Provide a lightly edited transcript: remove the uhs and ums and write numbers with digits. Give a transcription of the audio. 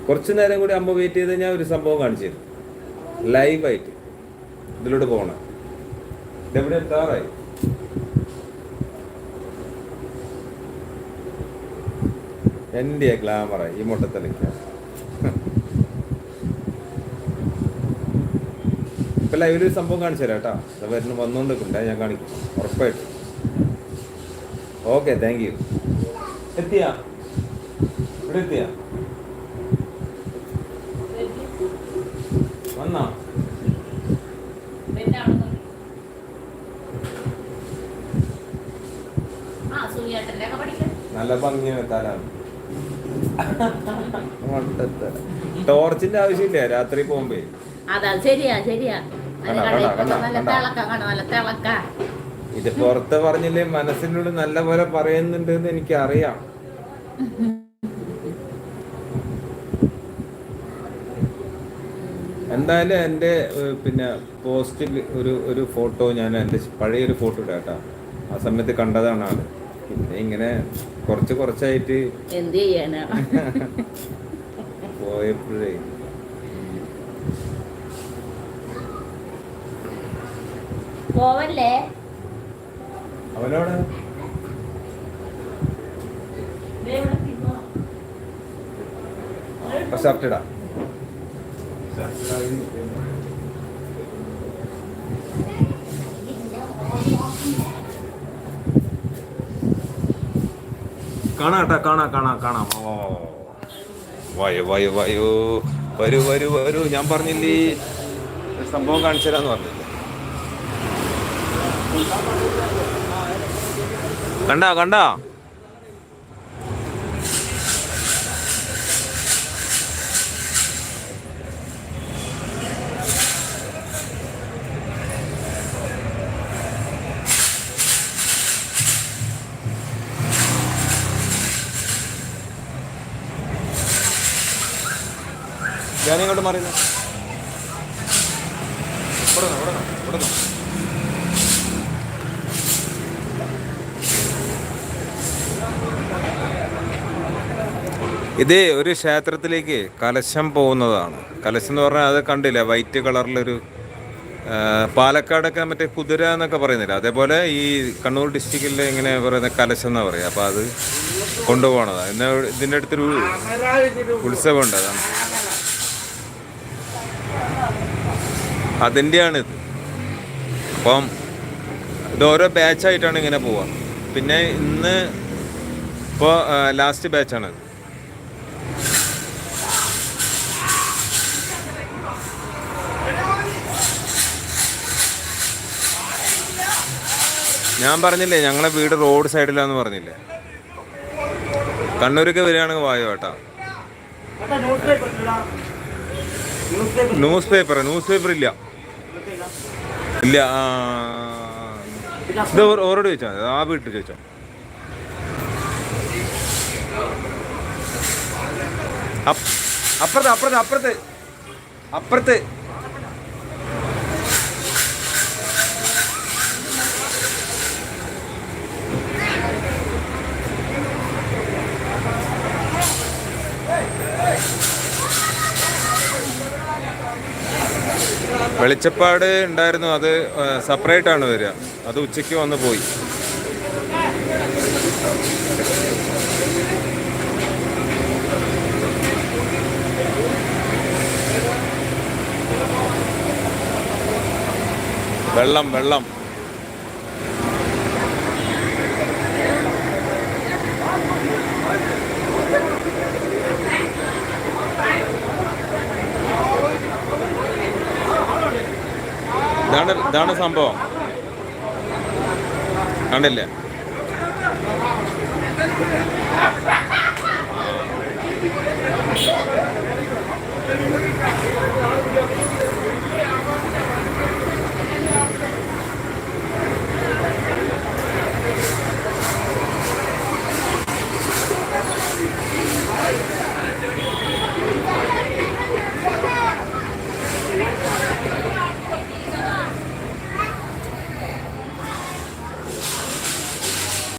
കുറച്ചു നേരം കൂടി അമ്മ വെയിറ്റ് ചെയ്ത് ഞാൻ ഒരു സംഭവം കാണിച്ചു തരും ലൈവായിട്ട്. ഇതിലൂടെ പോകണം. ഇതെവിടെ എത്താറായി? എൻ്റെ ഗ്ലാമറായി ഈ മുട്ടത്തലയ്ക്ക്. ഇപ്പം ലൈവിലൊരു സംഭവം കാണിച്ചു തരാം കേട്ടോ. അത് വരുന്ന വന്നുകൊണ്ടിരിക്കണ്ട, ഞാൻ കാണിക്കും ഉറപ്പായിട്ട്. Okay, thank you. എത്തിയാ? ഇവിടെ എത്തിയാ? വന്നാ? നല്ല ഭംഗിയാണ് തലാണ്. ടോർച്ചിന്റെ ആവശ്യമില്ല രാത്രി പോകുമ്പോ. ഇത് പുറത്ത് പറഞ്ഞില്ലേ, മനസ്സിനോട് നല്ല പോലെ പറയുന്നുണ്ട് എന്ന് എനിക്കറിയാം. എന്തായാലും എൻ്റെ പിന്നെ പോസ്റ്റിൽ ഒരു ഫോട്ടോ, ഞാൻ എൻ്റെ പഴയൊരു ഫോട്ടോ ഇടാം കേട്ടോ. ആ സമയത്ത് കണ്ടതാണ് ആള്. പിന്നെ ഇങ്ങനെ കുറച്ചായിട്ട് എന്ത് ചെയ്യാനാ പോയപ്പോഴേ പോവല്ലേ അവനോട് ഷർട്ടിടാ. കാണാം. ഓ വരൂ. ഞാൻ പറഞ്ഞില്ലേ സംഭവം കാണിച്ചു തരാന്ന് പറഞ്ഞില്ലേ? കണ്ടാ ഞാനിങ്ങോട്ട് മാറിയത്. ഇത് ഒരു ക്ഷേത്രത്തിലേക്ക് കലശം പോകുന്നതാണ്. കലശം എന്ന് പറഞ്ഞാൽ അത് കണ്ടില്ല, വൈറ്റ് കളറിലൊരു പാലക്കാടൊക്കെ മറ്റേ കുതിര എന്നൊക്കെ പറയുന്നില്ല, അതേപോലെ ഈ കണ്ണൂർ ഡിസ്ട്രിക്റ്റിൽ ഇങ്ങനെ പറയുന്ന കലശം എന്നാ പറയുക. അപ്പോൾ അത് കൊണ്ടുപോകണതാണ്. എന്നാൽ ഇതിൻ്റെ അടുത്തൊരു ഉത്സവമുണ്ട്, അതാണ് അതിൻ്റെയാണിത്. അപ്പം ഇത് ഓരോ ബാച്ചായിട്ടാണ് ഇങ്ങനെ പോവുക. പിന്നെ ഇന്ന് ഇപ്പോൾ ലാസ്റ്റ് ബാച്ചാണ്. ഞാൻ പറഞ്ഞില്ലേ ഞങ്ങളെ വീട് റോഡ് സൈഡിലാന്ന് പറഞ്ഞില്ലേ. കണ്ണൂരൊക്കെ വരികയാണെങ്കിൽ വായോ കേട്ടോ. ന്യൂസ് പേപ്പർ ഇല്ല. ഇത് ഓരോട് ചോദിച്ചാൽ മതി, ആ വീട്ടിൽ ചോദിച്ചോ. അപ്പുറത്ത് വെളിച്ചപ്പാട് ഉണ്ടായിരുന്നു, അത് സെപ്പറേറ്റ് ആണ് വരിക. അത് ഉച്ചയ്ക്ക് വന്ന് പോയി. വെള്ളം ഇതാണ് സംഭവം. കണ്ടില്ലേ?